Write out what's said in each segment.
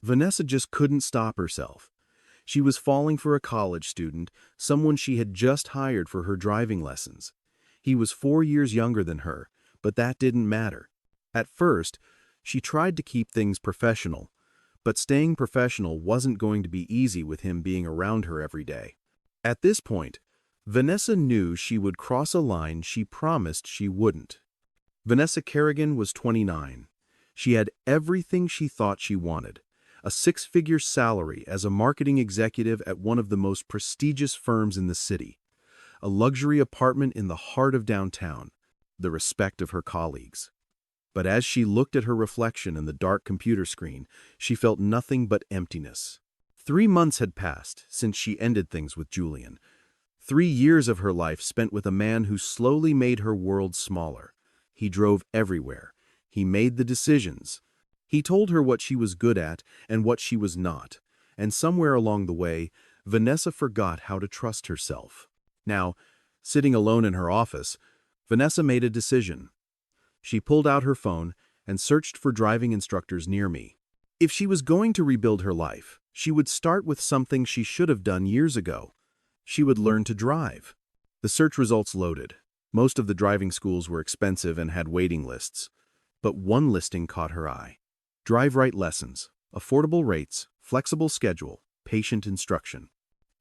Vanessa just couldn't stop herself. She was falling for a college student, someone she had just hired for her driving lessons. He was 4 years younger than her, but that didn't matter. At first, she tried to keep things professional, but staying professional wasn't going to be easy with him being around her every day. At this point, Vanessa knew she would cross a line she promised she wouldn't. Vanessa Kerrigan was 29. She had everything she thought she wanted: a six-figure salary as a marketing executive at one of the most prestigious firms in the city, a luxury apartment in the heart of downtown, the respect of her colleagues. But as she looked at her reflection in the dark computer screen, she felt nothing but emptiness. 3 months had passed since she ended things with Julian. 3 years of her life spent with a man who slowly made her world smaller. He drove everywhere. He made the decisions. He told her what she was good at and what she was not. And somewhere along the way, Vanessa forgot how to trust herself. Now, sitting alone in her office, Vanessa made a decision. She pulled out her phone and searched for driving instructors near me. If she was going to rebuild her life, she would start with something she should have done years ago. She would learn to drive. The search results loaded. Most of the driving schools were expensive and had waiting lists. But one listing caught her eye. Drive Right Lessons, affordable rates, flexible schedule, patient instruction.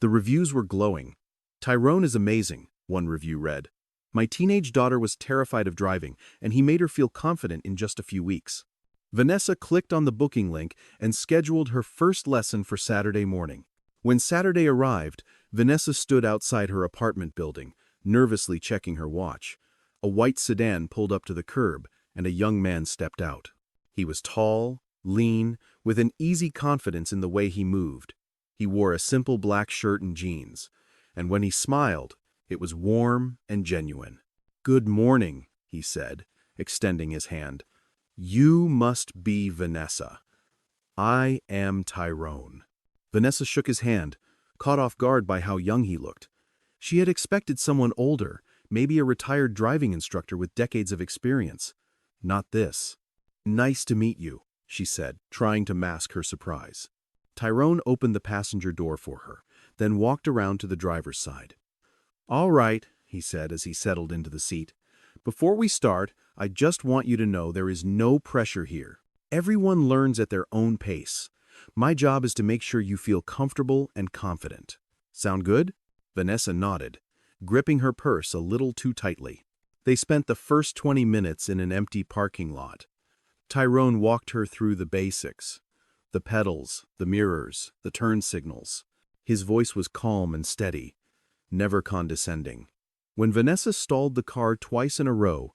The reviews were glowing. "Tyrone is amazing," one review read. "My teenage daughter was terrified of driving, and he made her feel confident in just a few weeks." Vanessa clicked on the booking link and scheduled her first lesson for Saturday morning. When Saturday arrived, Vanessa stood outside her apartment building, nervously checking her watch. A white sedan pulled up to the curb, and a young man stepped out. He was tall, lean, with an easy confidence in the way he moved. He wore a simple black shirt and jeans, and when he smiled, it was warm and genuine. "Good morning," he said, extending his hand. "You must be Vanessa. I am Tyrone." Vanessa shook his hand, caught off guard by how young he looked. She had expected someone older, maybe a retired driving instructor with decades of experience. Not this. "Nice to meet you," she said, trying to mask her surprise. Tyrone opened the passenger door for her, then walked around to the driver's side. "All right," he said as he settled into the seat. "Before we start, I just want you to know there is no pressure here. Everyone learns at their own pace. My job is to make sure you feel comfortable and confident. Sound good?" Vanessa nodded, gripping her purse a little too tightly. They spent the first 20 minutes in an empty parking lot. Tyrone walked her through the basics: the pedals, the mirrors, the turn signals. His voice was calm and steady, never condescending. When Vanessa stalled the car twice in a row,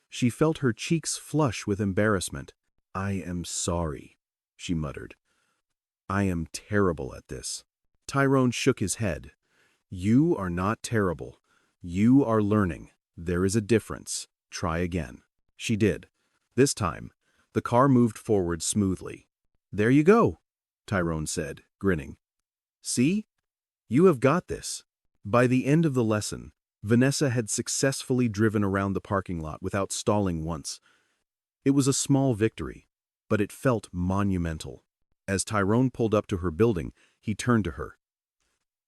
she felt her cheeks flush with embarrassment. "I am sorry," she muttered. "I am terrible at this." Tyrone shook his head. "You are not terrible. You are learning. There is a difference. Try again." She did. This time, the car moved forward smoothly. "There you go," Tyrone said, grinning. "See? You have got this." By the end of the lesson, Vanessa had successfully driven around the parking lot without stalling once. It was a small victory, but it felt monumental. As Tyrone pulled up to her building, he turned to her.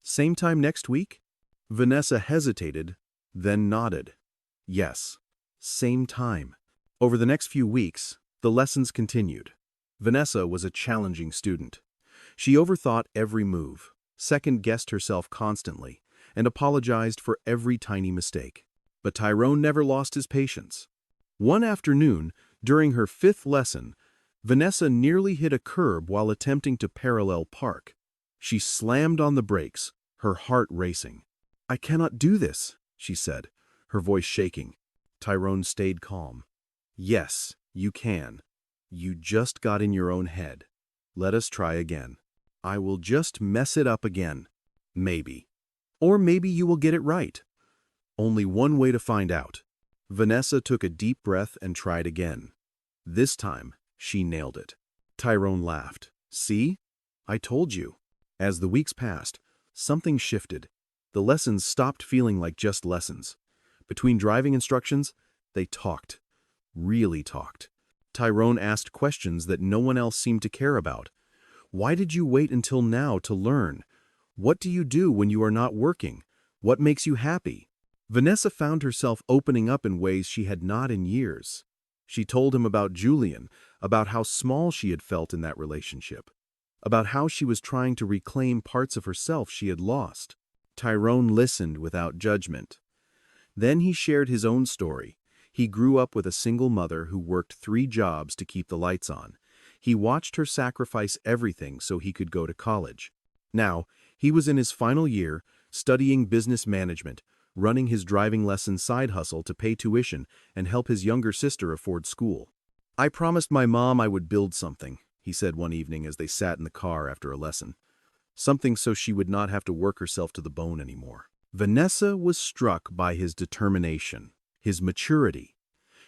"Same time next week?" Vanessa hesitated, then nodded. Yes, same time. Over the next few weeks, the lessons continued. Vanessa was a challenging student. She overthought every move, second-guessed herself constantly, and apologized for every tiny mistake. But Tyrone never lost his patience. One afternoon, during her 5th lesson, Vanessa nearly hit a curb while attempting to parallel park. She slammed on the brakes, her heart racing. "I cannot do this," she said, her voice shaking. Tyrone stayed calm. "Yes, you can. You just got in your own head. Let us try again. I will just mess it up again. Maybe. Or maybe you will get it right. Only one way to find out." Vanessa took a deep breath and tried again. This time, she nailed it. Tyrone laughed. "See? I told you." As the weeks passed, something shifted. The lessons stopped feeling like just lessons. Between driving instructions, they talked. Really talked. Tyrone asked questions that no one else seemed to care about. Why did you wait until now to learn? What do you do when you are not working? What makes you happy? Vanessa found herself opening up in ways she had not in years. She told him about Julian, about how small she had felt in that relationship, about how she was trying to reclaim parts of herself she had lost. Tyrone listened without judgment. Then he shared his own story. He grew up with a single mother who worked 3 jobs to keep the lights on. He watched her sacrifice everything so he could go to college. Now, he was in his final year, studying business management, running his driving lesson side hustle to pay tuition and help his younger sister afford school. "I promised my mom I would build something," he said one evening as they sat in the car after a lesson. "Something so she would not have to work herself to the bone anymore." Vanessa was struck by his determination, his maturity.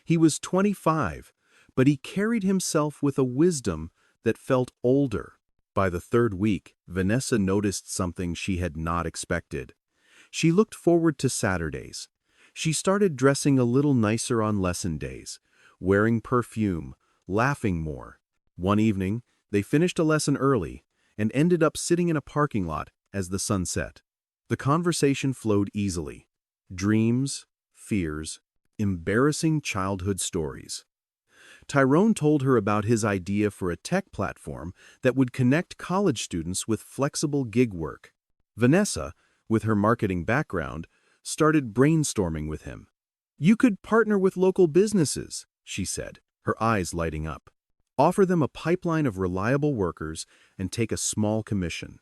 He was 25, but he carried himself with a wisdom that felt older. By the 3rd week, Vanessa noticed something she had not expected. She looked forward to Saturdays. She started dressing a little nicer on lesson days, wearing perfume, laughing more. One evening, they finished a lesson early and ended up sitting in a parking lot as the sun set. The conversation flowed easily. Dreams, fears, embarrassing childhood stories. Tyrone told her about his idea for a tech platform that would connect college students with flexible gig work. Vanessa, with her marketing background, started brainstorming with him. "You could partner with local businesses," she said, her eyes lighting up. "Offer them a pipeline of reliable workers and take a small commission.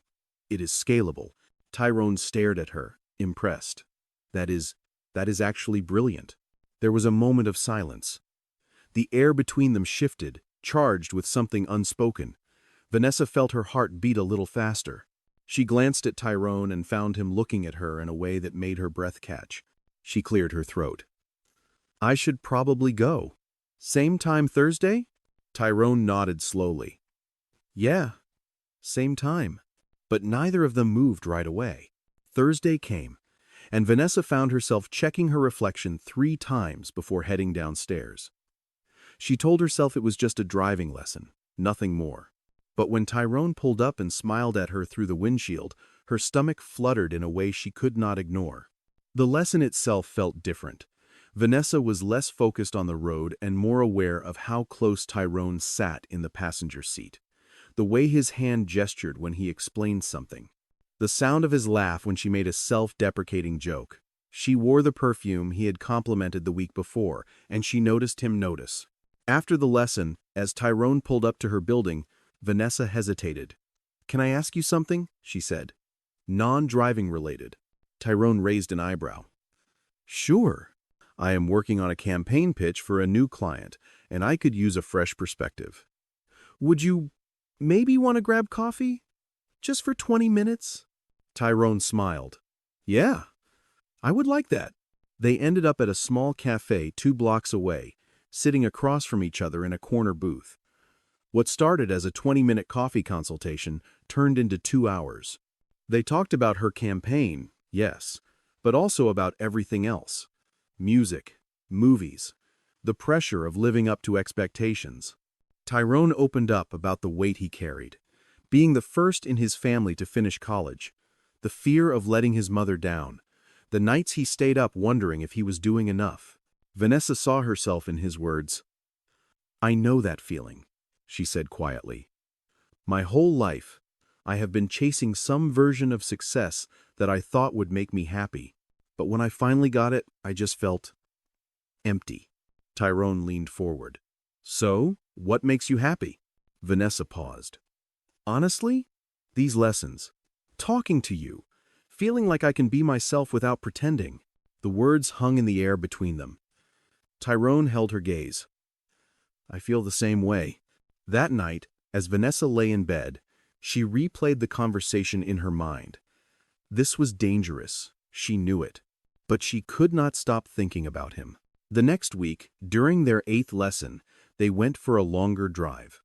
It is scalable." Tyrone stared at her, impressed. That is actually brilliant." There was a moment of silence. The air between them shifted, charged with something unspoken. Vanessa felt her heart beat a little faster. She glanced at Tyrone and found him looking at her in a way that made her breath catch. She cleared her throat. "I should probably go. Same time Thursday?" Tyrone nodded slowly. "Yeah, same time." But neither of them moved right away. Thursday came, and Vanessa found herself checking her reflection 3 times before heading downstairs. She told herself it was just a driving lesson, nothing more. But when Tyrone pulled up and smiled at her through the windshield, her stomach fluttered in a way she could not ignore. The lesson itself felt different. Vanessa was less focused on the road and more aware of how close Tyrone sat in the passenger seat. The way his hand gestured when he explained something. The sound of his laugh when she made a self-deprecating joke. She wore the perfume he had complimented the week before, and she noticed him notice. After the lesson, as Tyrone pulled up to her building, Vanessa hesitated. "Can I ask you something?" she said. "Non-driving related." Tyrone raised an eyebrow. "Sure. I am working on a campaign pitch for a new client, and I could use a fresh perspective. Would you maybe want to grab coffee? Just for 20 minutes? Tyrone smiled. "Yeah, I would like that." They ended up at a small cafe 2 blocks away, sitting across from each other in a corner booth. What started as a 20-minute coffee consultation turned into 2 hours. They talked about her campaign, yes, but also about everything else. Music, movies, the pressure of living up to expectations. Tyrone opened up about the weight he carried, being the first in his family to finish college, the fear of letting his mother down, the nights he stayed up wondering if he was doing enough. Vanessa saw herself in his words. "I know that feeling," she said quietly. "My whole life, I have been chasing some version of success that I thought would make me happy, but when I finally got it, I just felt empty." Tyrone leaned forward. "So, what makes you happy?" Vanessa paused. "Honestly, these lessons. Talking to you. Feeling like I can be myself without pretending." The words hung in the air between them. Tyrone held her gaze. "I feel the same way." That night, as Vanessa lay in bed, she replayed the conversation in her mind. This was dangerous. She knew it. But she could not stop thinking about him. The next week, during their 8th lesson, they went for a longer drive.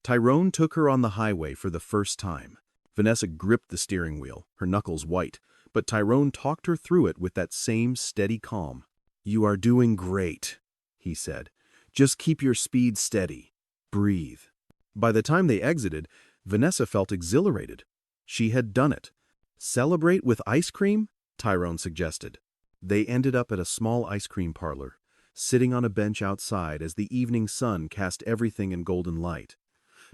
Tyrone took her on the highway for the first time. Vanessa gripped the steering wheel, her knuckles white, but Tyrone talked her through it with that same steady calm. "You are doing great," he said. "Just keep your speed steady. Breathe." By the time they exited, Vanessa felt exhilarated. She had done it. Celebrate with ice cream? Tyrone suggested. They ended up at a small ice cream parlor, sitting on a bench outside as the evening sun cast everything in golden light.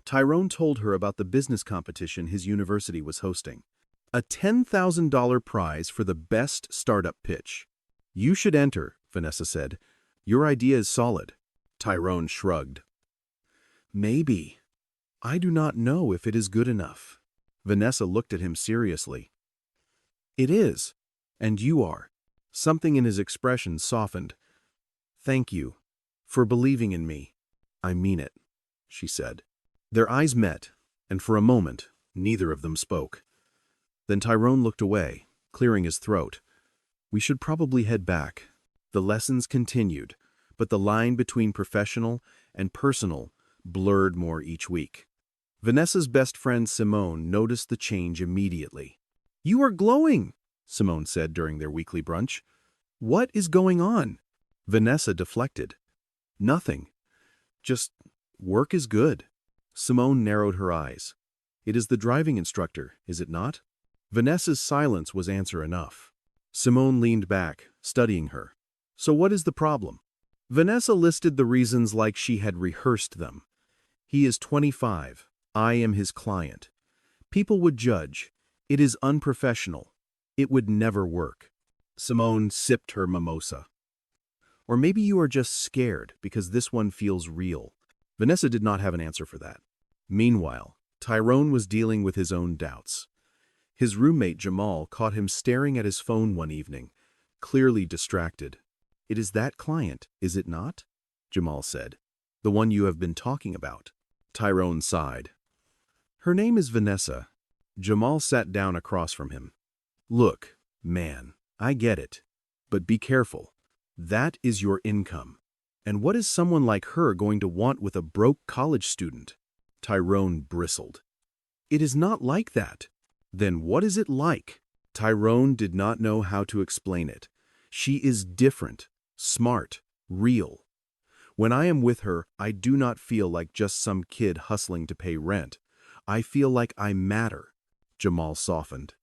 Tyrone told her about the business competition his university was hosting. A $10,000 prize for the best startup pitch. You should enter, Vanessa said. Your idea is solid. Tyrone shrugged. Maybe. I do not know if it is good enough. Vanessa looked at him seriously. It is. And you are. Something in his expression softened. Thank you. For believing in me. I mean it, she said. Their eyes met, and for a moment, neither of them spoke. Then Tyrone looked away, clearing his throat. We should probably head back. The lessons continued, but the line between professional and personal blurred more each week. Vanessa's best friend Simone noticed the change immediately. You are glowing, Simone said during their weekly brunch. What is going on? Vanessa deflected. Nothing. Just work is good. Simone narrowed her eyes. It is the driving instructor, is it not? Vanessa's silence was answer enough. Simone leaned back, studying her. So what is the problem? Vanessa listed the reasons like she had rehearsed them. He is 25. I am his client. People would judge. It is unprofessional. It would never work. Simone sipped her mimosa. Or maybe you are just scared because this one feels real. Vanessa did not have an answer for that. Meanwhile, Tyrone was dealing with his own doubts. His roommate Jamal caught him staring at his phone one evening, clearly distracted. It is that client, is it not? Jamal said. The one you have been talking about. Tyrone sighed. Her name is Vanessa. Jamal sat down across from him. Look, man, I get it. But be careful. That is your income. And what is someone like her going to want with a broke college student? Tyrone bristled. It is not like that. Then what is it like? Tyrone did not know how to explain it. She is different, smart, real. When I am with her, I do not feel like just some kid hustling to pay rent. I feel like I matter. Jamal softened.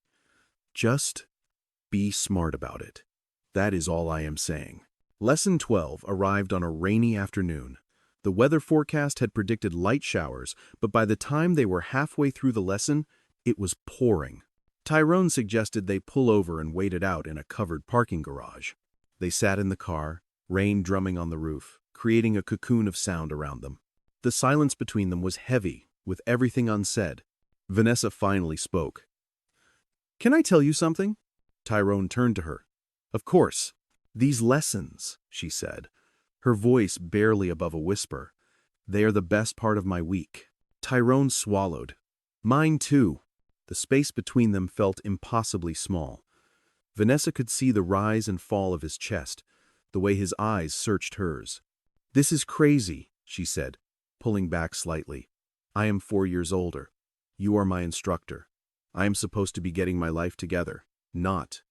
Just be smart about it. That is all I am saying. Lesson 12 arrived on a rainy afternoon. The weather forecast had predicted light showers, but by the time they were halfway through the lesson, it was pouring. Tyrone suggested they pull over and wait it out in a covered parking garage. They sat in the car, rain drumming on the roof, creating a cocoon of sound around them. The silence between them was heavy, with everything unsaid. Vanessa finally spoke. Can I tell you something? Tyrone turned to her. Of course. These lessons, she said, her voice barely above a whisper. They are the best part of my week. Tyrone swallowed. Mine too. The space between them felt impossibly small. Vanessa could see the rise and fall of his chest, the way his eyes searched hers. This is crazy, she said, pulling back slightly. I am 4 years older. You are my instructor. I am supposed to be getting my life together. Not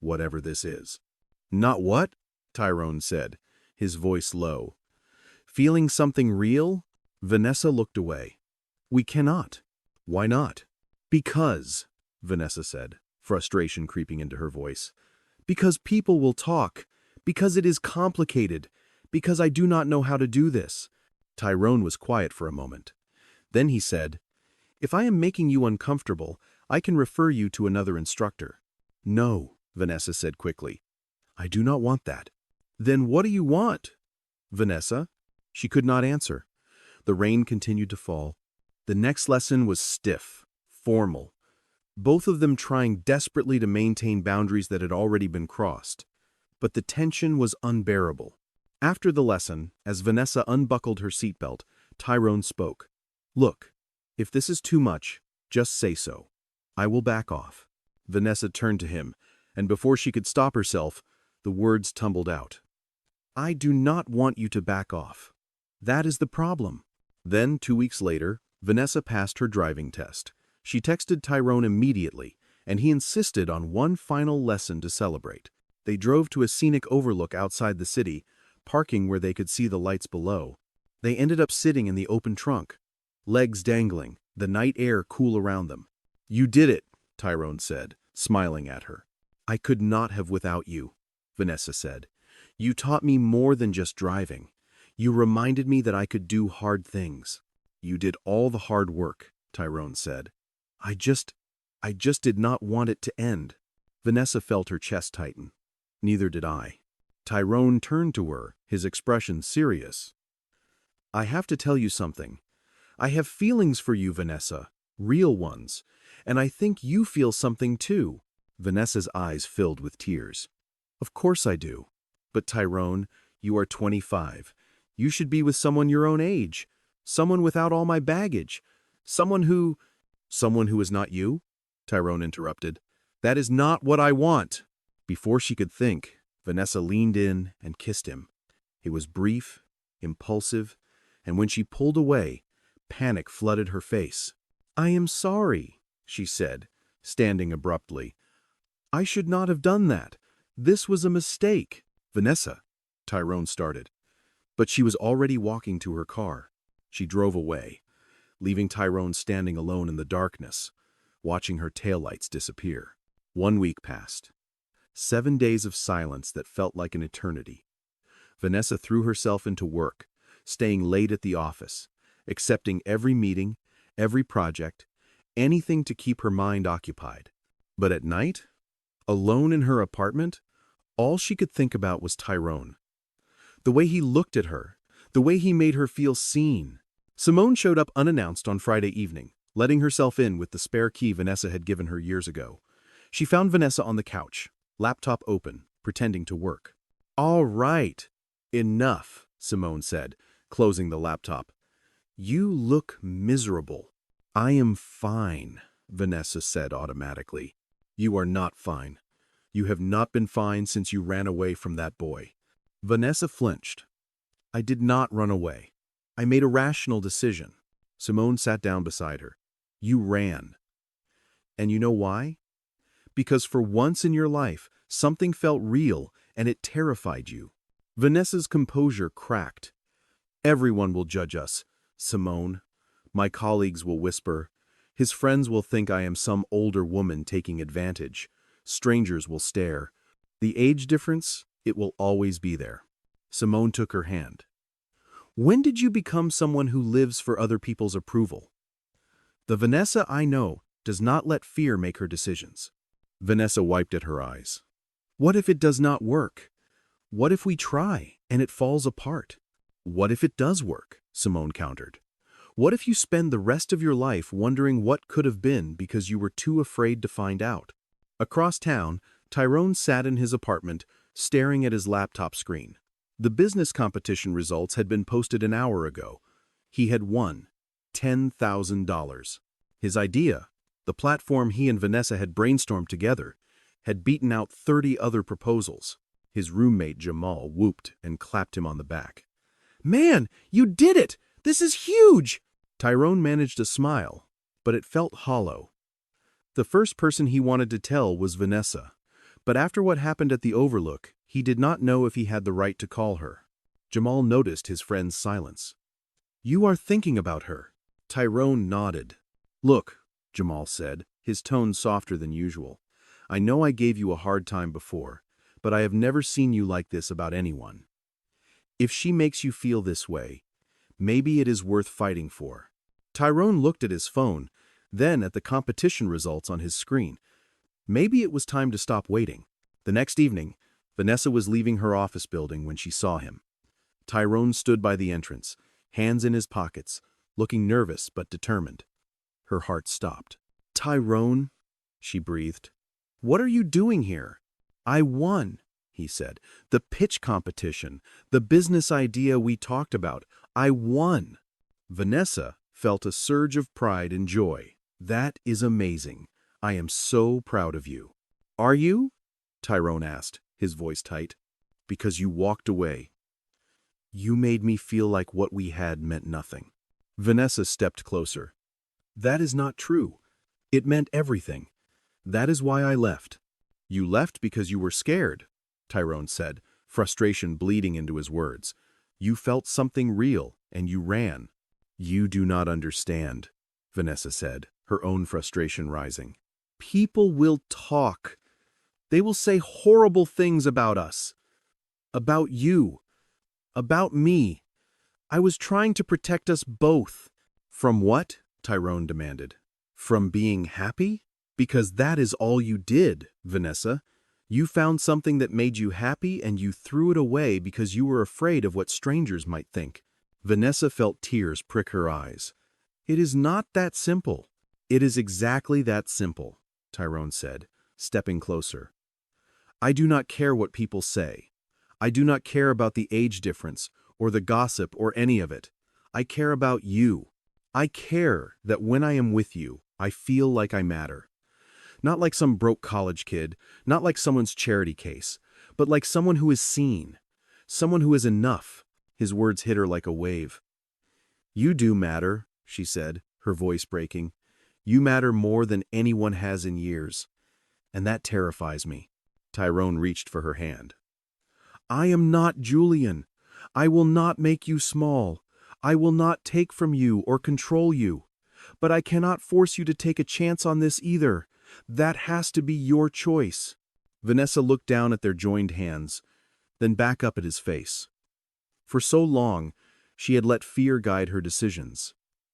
whatever this is. Not what? Tyrone said, his voice low. Feeling something real? Vanessa looked away. We cannot. Why not? Because, Vanessa said, frustration creeping into her voice. Because people will talk. Because it is complicated. Because I do not know how to do this. Tyrone was quiet for a moment. Then he said, If I am making you uncomfortable, I can refer you to another instructor. No, Vanessa said quickly. I do not want that. Then what do you want? Vanessa? She could not answer. The rain continued to fall. The next lesson was stiff, formal. Both of them trying desperately to maintain boundaries that had already been crossed. But the tension was unbearable. After the lesson, as Vanessa unbuckled her seatbelt, Tyrone spoke. Look, if this is too much, just say so. I will back off. Vanessa turned to him, and before she could stop herself, the words tumbled out. I do not want you to back off. That is the problem. Then, 2 weeks later, Vanessa passed her driving test. She texted Tyrone immediately, and he insisted on one final lesson to celebrate. They drove to a scenic overlook outside the city, parking where they could see the lights below. They ended up sitting in the open trunk, legs dangling, the night air cool around them. "You did it," Tyrone said, smiling at her. "I could not have without you," Vanessa said. "You taught me more than just driving. You reminded me that I could do hard things." "You did all the hard work," Tyrone said. I just did not want it to end." Vanessa felt her chest tighten. "Neither did I." Tyrone turned to her, his expression serious. "I have to tell you something. I have feelings for you, Vanessa, real ones, and I think you feel something too." Vanessa's eyes filled with tears. "Of course I do. But Tyrone, you are 25. You should be with someone your own age, someone without all my baggage, someone who is not you?" Tyrone interrupted. "That is not what I want." Before she could think, Vanessa leaned in and kissed him. It was brief, impulsive, and when she pulled away, panic flooded her face. "I am sorry," she said, standing abruptly. "I should not have done that. This was a mistake." "Vanessa," Tyrone started, but she was already walking to her car. She drove away, leaving Tyrone standing alone in the darkness, watching her taillights disappear. 1 week passed. 7 days of silence that felt like an eternity. Vanessa threw herself into work, staying late at the office, accepting every meeting, every project, anything to keep her mind occupied. But at night, alone in her apartment, all she could think about was Tyrone. The way he looked at her, the way he made her feel seen. Simone showed up unannounced on Friday evening, letting herself in with the spare key Vanessa had given her years ago. She found Vanessa on the couch, laptop open, pretending to work. "All right, enough," Simone said, closing the laptop. "You look miserable." "I am fine," Vanessa said automatically. "You are not fine. You have not been fine since you ran away from that boy." Vanessa flinched. "I did not run away. I made a rational decision." Simone sat down beside her. "You ran. And you know why? Because for once in your life, something felt real and it terrified you." Vanessa's composure cracked. "Everyone will judge us, Simone. My colleagues will whisper. His friends will think I am some older woman taking advantage. Strangers will stare. The age difference, it will always be there." Simone took her hand. "When did you become someone who lives for other people's approval?" "The Vanessa I know does not let fear make her decisions." Vanessa wiped at her eyes. "What if it does not work? What if we try and it falls apart?" "What if it does work?" Simone countered. "What if you spend the rest of your life wondering what could have been because you were too afraid to find out?" Across town, Tyrone sat in his apartment, staring at his laptop screen. The business competition results had been posted an hour ago. He had won $10,000. His idea, the platform he and Vanessa had brainstormed together, had beaten out 30 other proposals. His roommate Jamal whooped and clapped him on the back. "Man, you did it! This is huge!" Tyrone managed a smile, but it felt hollow. The first person he wanted to tell was Vanessa, but after what happened at the Overlook, he did not know if he had the right to call her. Jamal noticed his friend's silence. "You are thinking about her." Tyrone nodded. "Look," Jamal said, his tone softer than usual. "I know I gave you a hard time before, but I have never seen you like this about anyone. If she makes you feel this way, maybe it is worth fighting for." Tyrone looked at his phone, then at the competition results on his screen. Maybe it was time to stop waiting. The next evening, Vanessa was leaving her office building when she saw him. Tyrone stood by the entrance, hands in his pockets, looking nervous but determined. Her heart stopped. "Tyrone," she breathed, "what are you doing here?" "I won," he said. "The pitch competition, the business idea we talked about. I won." Vanessa felt a surge of pride and joy. "That is amazing. I am so proud of you." "Are you?" Tyrone asked, his voice tight. "Because you walked away. You made me feel like what we had meant nothing." Vanessa stepped closer. "That is not true. It meant everything. That is why I left." "You left because you were scared," Tyrone said, frustration bleeding into his words. "You felt something real, and you ran." "You do not understand." Vanessa said, her own frustration rising. People will talk. They will say horrible things about us. About you. About me. I was trying to protect us both. From what? Tyrone demanded. From being happy? Because that is all you did, Vanessa. You found something that made you happy and you threw it away because you were afraid of what strangers might think. Vanessa felt tears prick her eyes. It is not that simple. It is exactly that simple, Tyrone said, stepping closer. I do not care what people say. I do not care about the age difference or the gossip or any of it. I care about you. I care that when I am with you, I feel like I matter. Not like some broke college kid, not like someone's charity case, but like someone who is seen, someone who is enough. His words hit her like a wave. You do matter, she said, her voice breaking. You matter more than anyone has in years. And that terrifies me. Tyrone reached for her hand. I am not Julian. I will not make you small. I will not take from you or control you. But I cannot force you to take a chance on this either. That has to be your choice. Vanessa looked down at their joined hands, then back up at his face. For so long, she had let fear guide her decisions.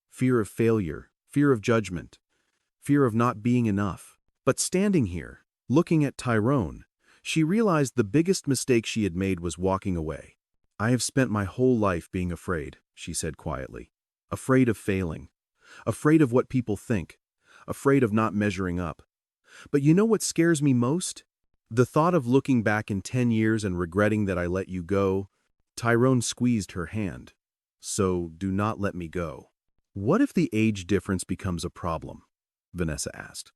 Fear of failure, fear of judgment, fear of not being enough. But standing here, looking at Tyrone, she realized the biggest mistake she had made was walking away. I have spent my whole life being afraid, she said quietly. Afraid of failing. Afraid of what people think. Afraid of not measuring up. But you know what scares me most? The thought of looking back in 10 years and regretting that I let you go. Tyrone squeezed her hand. So do not let me go. What if the age difference becomes a problem? Vanessa asked.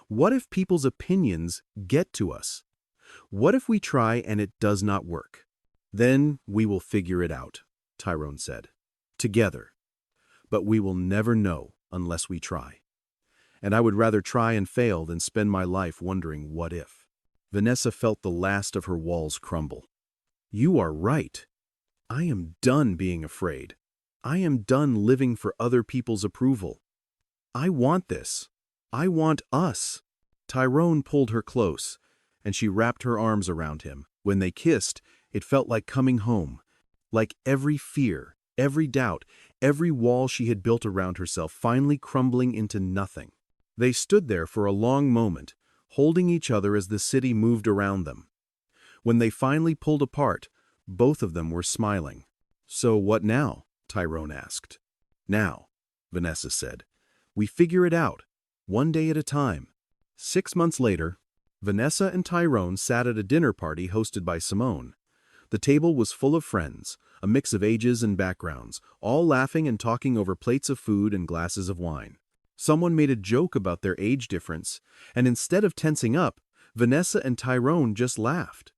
What if people's opinions get to us? What if we try and it does not work? Then we will figure it out, Tyrone said. Together. But we will never know unless we try. And I would rather try and fail than spend my life wondering what if. Vanessa felt the last of her walls crumble. You are right. I am done being afraid. I am done living for other people's approval. I want this. I want us. Tyrone pulled her close, and she wrapped her arms around him. When they kissed, it felt like coming home. Like every fear, every doubt, every wall she had built around herself finally crumbling into nothing. They stood there for a long moment, holding each other as the city moved around them. When they finally pulled apart, both of them were smiling. So what now? Tyrone asked. Now, Vanessa said. We figure it out, one day at a time. 6 months later, Vanessa and Tyrone sat at a dinner party hosted by Simone. The table was full of friends, a mix of ages and backgrounds, all laughing and talking over plates of food and glasses of wine. Someone made a joke about their age difference, and instead of tensing up, Vanessa and Tyrone just laughed.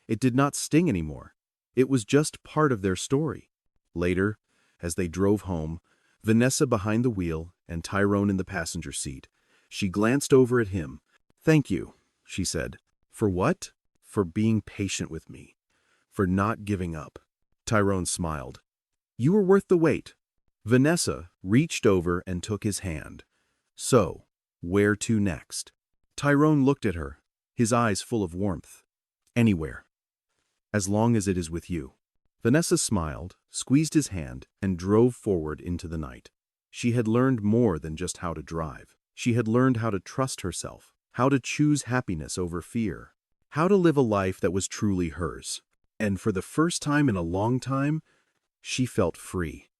It did not sting anymore. It was just part of their story. Later, as they drove home, Vanessa behind the wheel and Tyrone in the passenger seat, she glanced over at him. Thank you, she said. For what? For being patient with me. For not giving up. Tyrone smiled. You were worth the wait. Vanessa reached over and took his hand. So, where to next? Tyrone looked at her, his eyes full of warmth. Anywhere. As long as it is with you. Vanessa smiled, squeezed his hand, and drove forward into the night. She had learned more than just how to drive. She had learned how to trust herself, how to choose happiness over fear, how to live a life that was truly hers. And for the first time in a long time, she felt free.